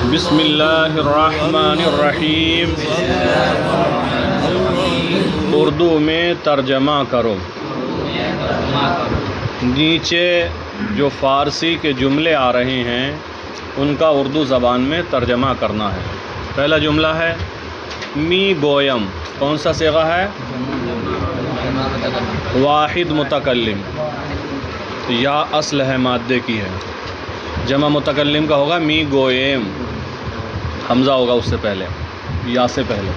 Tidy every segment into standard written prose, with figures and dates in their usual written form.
بسم اللہ الرحمن الرحیم۔ اردو میں ترجمہ کرو۔ نیچے جو فارسی کے جملے آ رہے ہیں ان کا اردو زبان میں ترجمہ کرنا ہے۔ پہلا جملہ ہے می گویم، کون سا صیغہ ہے؟ واحد متکلم، یا اصل ہے مادے کی ہے۔ جمع متکلم کا ہوگا می گویم، حمزہ ہوگا اس سے پہلے، یا سے پہلے۔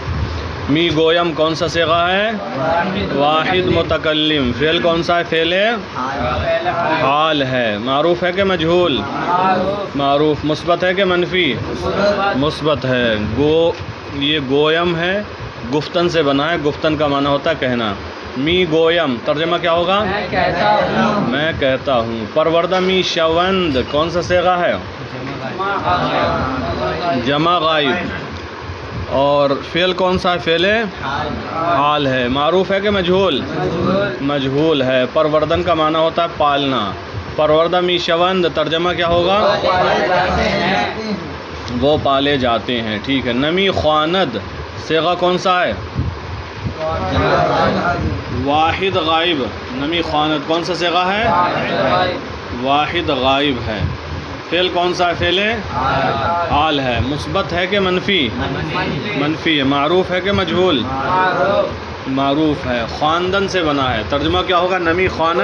می گویم کون سا صیغہ ہے؟ واحد متکلم۔ فعل کون سا ہے؟ فعل حال ہے۔ معروف ہے کہ مجہول؟ معروف۔ مثبت ہے کہ منفی؟ مثبت ہے۔ یہ گویم ہے، گفتن سے بنا ہے۔ گفتن کا معنی ہوتا ہے کہنا۔ می گویم ترجمہ کیا ہوگا؟ میں کہتا ہوں۔ پروردہ می شوند کون سا صیغہ ہے؟ جمع غائب۔ اور فعل کون سا ہے؟ فعل حال ہے۔ معروف ہے کہ مجہول؟ مجہول ہے۔ پروردن کا معنی ہوتا ہے پالنا۔ پروردہ می شوند ترجمہ کیا ہوگا؟ وہ پالے جاتے ہیں۔ ٹھیک ہے۔ نمی خواند صیغہ کون سا ہے؟ واحد غائب۔ نمی خواند کون سا صیغہ ہے؟ واحد غائب ہے۔ فعل کون سا ہے؟ فعل حال ہے۔ مثبت ہے کہ منفی؟ منفی ہے۔ معروف ہے کہ مجہول؟ معروف ہے۔ خواندن سے بنا ہے۔ ترجمہ کیا ہوگا؟ نمی خواند،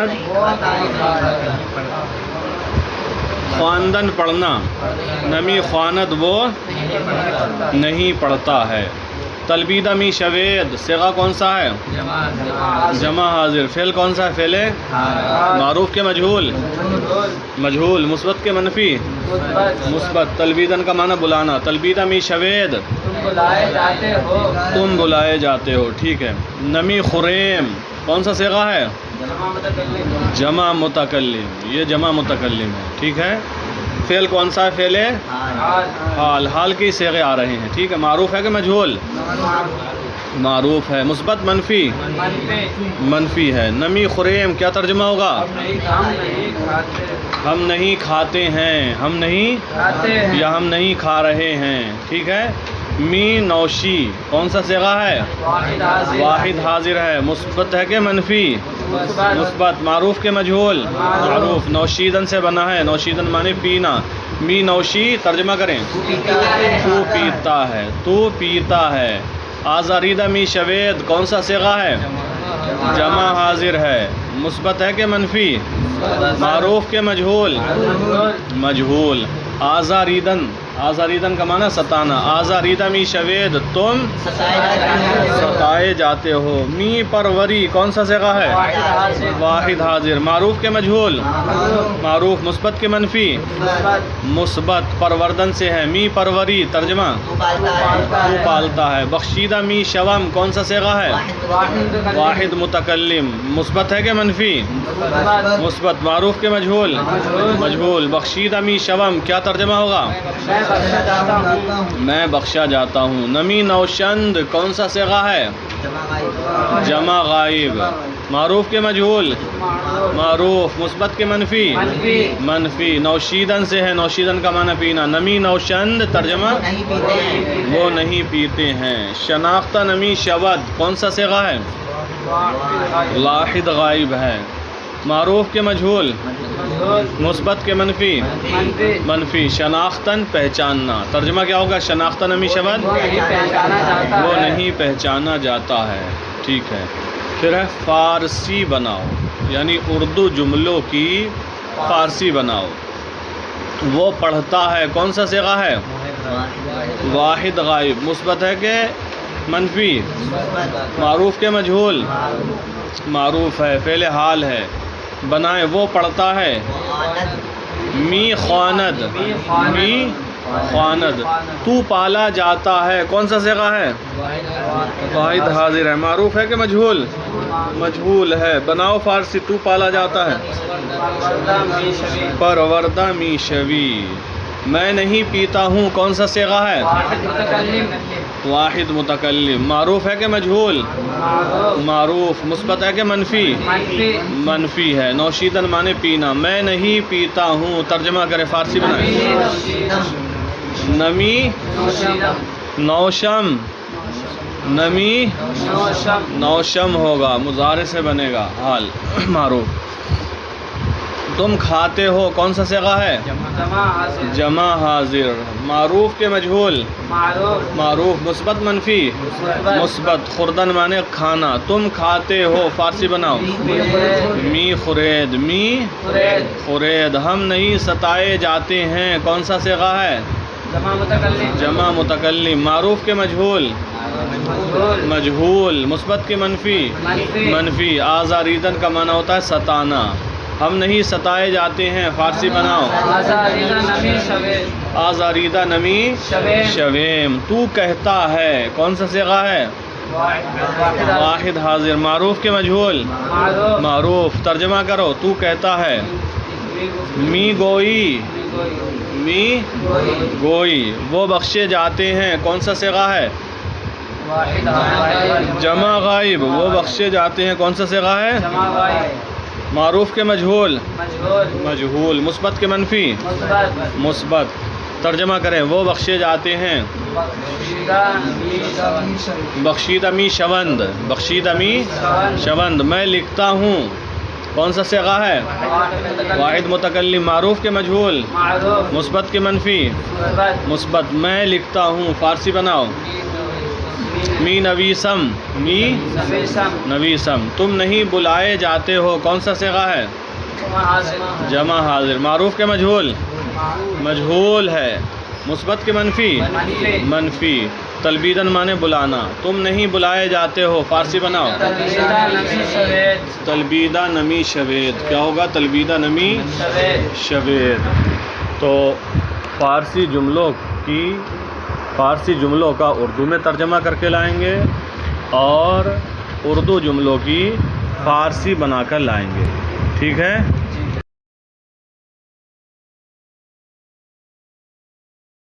خواندن پڑھنا۔ نمی خواند وہ نہیں پڑھتا ہے۔ تلبیدہ می شوید صیغہ کون سا ہے؟ جمع حاضر۔ فعل کون سا ہے؟ فعل معروف کے مجہول؟ مجہول۔ مثبت کے منفی؟ مثبت۔ تلبیدن کا معنی بلانا۔ تلبیدہ می شوید تم بلائے جاتے ہو۔ ٹھیک ہے۔ نمی خریم کون سا صیغہ ہے؟ جمع متکلم۔ یہ جمع متکلم ہے۔ ٹھیک ہے۔ فعل کون سا ہے؟ فعل حال۔ حال کے صیغے آ رہے ہیں۔ ٹھیک ہے۔ معروف ہے کہ مجہول؟ معروف ہے۔ مثبت منفی؟ منفی ہے۔ نمی خریم کیا ترجمہ ہوگا؟ ہم نہیں کھاتے ہیں۔ ہم نہیں یا ہم نہیں کھا رہے ہیں۔ ٹھیک ہے۔ می نوشی کون سا صیغہ ہے؟ واحد حاضر ہے۔ مثبت ہے کہ منفی؟ مثبت۔ معروف کے مجہول؟ معروف۔ نوشیدن سے بنا ہے۔ نوشیدن معنی پینا۔ می نوشی ترجمہ کریں۔ تو پیتا ہے۔ تو پیتا ہے۔ آزاریدہ می شوید کون سا صیغہ ہے؟ جمع حاضر ہے۔ مثبت ہے کہ منفی؟ معروف کے مجہول؟ مجہول۔ آزاریدن، آزاریدن کا معنی ستانا۔ آزاریدہ می شوید تم ستائے جاتے ہو۔ می پروری کون سا صیغہ ہے؟ واحد حاضر۔ معروف کے مجہول؟ معروف۔ مثبت کے منفی؟ مثبت۔ پروردن سے ہے۔ می پروری ترجمہ تو پالتا ہے۔ بخشیدہ می شوم کون سا صیغہ ہے؟ واحد متکلم۔ مثبت ہے کہ منفی؟ مثبت۔ معروف کے مجہول؟ مجہول۔ بخشیدہ می شوم کیا ترجمہ ہوگا؟ میں بخشا جاتا ہوں۔ نمی نوشند کون سا صیغہ ہے؟ جمع غائب۔ معروف کے مجہول؟ معروف۔ مثبت کے منفی؟ منفی۔ نوشیدن سے ہے۔ نوشیدن کا معنی پینا۔ نمی نوشند ترجمہ وہ نہیں پیتے ہیں۔ شناختہ نمی شود کون سا صیغہ ہے؟ واحد غائب ہے۔ معروف کے مجہول؟ مثبت کے منفی؟ منفی۔ شناختن پہچاننا۔ ترجمہ کیا ہوگا؟ شناختن نمی شود وہ نہیں پہچانا جاتا ہے۔ ٹھیک ہے۔ پھر ہے فارسی بناؤ، یعنی اردو جملوں کی فارسی بناؤ۔ وہ پڑھتا ہے کون سا صیغہ ہے؟ واحد غائب۔ مثبت ہے کہ منفی؟ معروف کے مجہول؟ معروف ہے۔ فعل حال ہے۔ بنائے وہ پڑھتا ہے۔ می خواند، می خواند۔ تو پالا جاتا ہے کون سا صیغہ ہے؟ واحد حاضر ہے۔ معروف ہے کہ مجہول؟ مجہول ہے۔ بناؤ فارسی۔ تو پالا جاتا ہے۔ پروردہ می شوی۔ میں نہیں پیتا ہوں کون سا صیغہ ہے؟ واحد متکلم۔ معروف ہے کہ مجہول؟ معروف۔ مثبت ہے کہ منفی؟ منفی ہے۔ نوشیدن معنی پینا۔ میں نہیں پیتا ہوں ترجمہ کرے فارسی بنائے۔ نمی نوشم نمی نوشم ہوگا مضارع سے بنے گا حال معروف. تم کھاتے ہو کون سا صیغہ ہے؟ جمع حاضر. معروف کے مجہول معروف مثبت منفی مثبت. خوردن مانے کھانا. تم کھاتے ہو فارسی بناؤ. می خورید می خورید. ہم نہیں ستائے جاتے ہیں کون سا صیغہ ہے؟ جمع متکلم. معروف کے مجہول مجہول. مثبت کے منفی منفی. آزاریدن کا معنی ہوتا ہے ستانا. ہم نہیں ستائے جاتے ہیں فارسی بناؤ. آزاریدہ نمی شویم. تو کہتا ہے کون سا صیغہ ہے؟ واحد حاضر. معروف کے مجہول معروف. ترجمہ کرو. تو کہتا ہے. می گوئی می گوئی. وہ بخشے جاتے ہیں کون سا صیغہ ہے؟ جمع غائب. وہ بخشے جاتے ہیں کون سا صیغہ ہے؟ معروف کے مجہول مجہول. مثبت کے منفی مثبت. ترجمہ کریں. وہ بخشے جاتے ہیں. بخشیدہ می شوند بخشیدہ می شوند. میں لکھتا ہوں کون سا صیغہ ہے؟ واحد متکلم. معروف کے مجہول مثبت کے منفی مثبت. میں لکھتا ہوں فارسی بناؤ. می نویسم می نویسم. تم نہیں بلائے جاتے ہو کون سا صیغہ ہے؟ جمع حاضر. معروف کے مجہول مجہول ہے. مثبت کے منفی منفی. تلبیدن مانے بلانا. تم نہیں بلائے جاتے ہو فارسی بناؤ. تلبیدہ نمی شوید. کیا ہوگا؟ تلبیدہ نمی شوید. تو فارسی جملوں کا اردو میں ترجمہ کر کے لائیں گے اور اردو جملوں کی فارسی بنا کر لائیں گے. ٹھیک ہے.